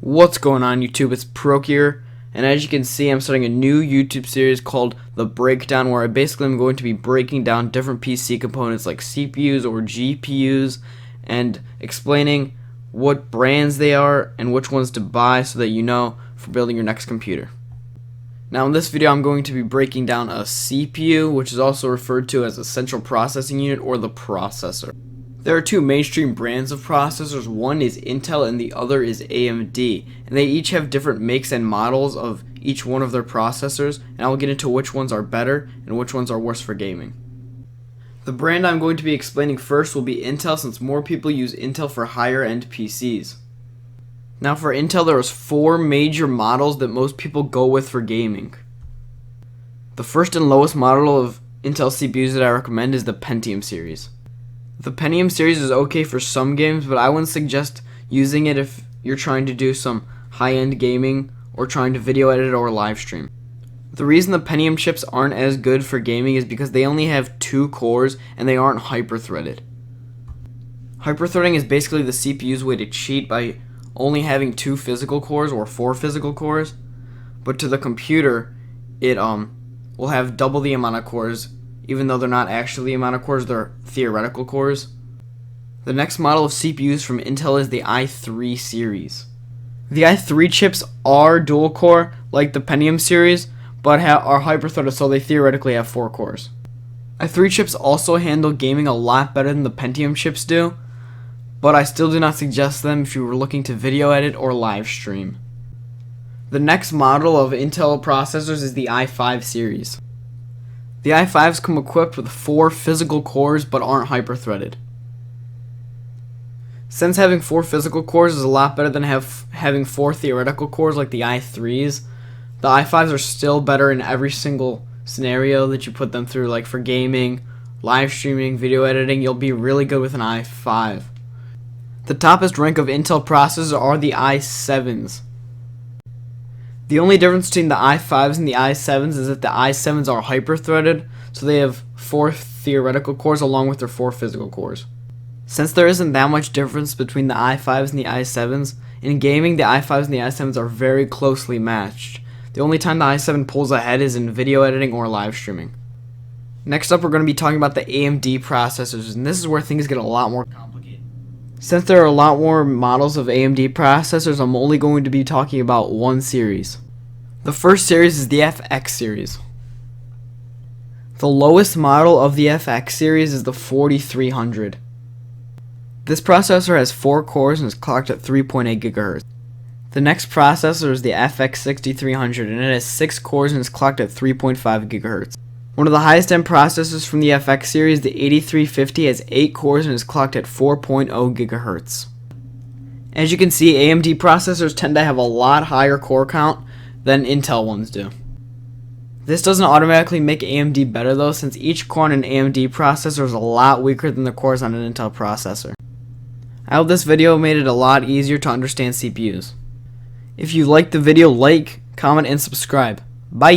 What's going on, YouTube? It's Proke here, and as you can see, I'm starting a new YouTube series called The Breakdown, where I basically am going to be breaking down different PC components like CPUs or GPUs and explaining what brands they are and which ones to buy so that you know for building your next computer. Now in this video, I'm going to be breaking down a CPU, which is also referred to as a central processing unit or the processor. There are two mainstream brands of processors. One is Intel and the other is AMD, and they each have different makes and models of each one of their processors, and I'll get into which ones are better and which ones are worse for gaming. The brand I'm going to be explaining first will be Intel, since more people use Intel for higher end PCs. Now for Intel, there is four major models that most people go with for gaming. The first and lowest model of Intel CPUs that I recommend is the Pentium series. The Pentium series is okay for some games, but I wouldn't suggest using it if you're trying to do some high-end gaming or trying to video edit or live stream. The reason the Pentium chips aren't as good for gaming is because they only have 2 cores and they aren't hyper-threaded. Hyper-threading is basically the CPU's way to cheat by only having 2 physical cores or 4 physical cores, but to the computer it will have double the amount of cores. Even though they're not actually the amount of cores, they're theoretical cores. The next model of CPUs from Intel is the i3 series. The i3 chips are dual core like the Pentium series, but are hyper-threaded, so they theoretically have 4 cores. i3 chips also handle gaming a lot better than the Pentium chips do, but I still do not suggest them if you were looking to video edit or live stream. The next model of Intel processors is the i5 series. The i5s come equipped with 4 physical cores but aren't hyper-threaded. Since having 4 physical cores is a lot better than having 4 theoretical cores like the i3s, the i5s are still better in every single scenario that you put them through. Like for gaming, live streaming, video editing, you'll be really good with an i5. The toppest rank of Intel processors are the i7s. The only difference between the i5s and the i7s is that the i7s are hyper-threaded, so they have 4 theoretical cores along with their 4 physical cores. Since there isn't that much difference between the i5s and the i7s, in gaming the i5s and the i7s are very closely matched. The only time the i7 pulls ahead is in video editing or live streaming. Next up, we're going to be talking about the AMD processors, and this is where things get a lot more complicated. Since there are a lot more models of AMD processors, I'm only going to be talking about one series. The first series is the FX series. The lowest model of the FX series is the 4300. This processor has 4 cores and is clocked at 3.8 GHz. The next processor is the FX 6300, and it has 6 cores and is clocked at 3.5 GHz. One of the highest end processors from the FX series, the 8350, has 8 cores and is clocked at 4.0 GHz. As you can see, AMD processors tend to have a lot higher core count than Intel ones do. This doesn't automatically make AMD better though, since each core on an AMD processor is a lot weaker than the cores on an Intel processor. I hope this video made it a lot easier to understand CPUs. If you liked the video, like, comment, and subscribe. Bye!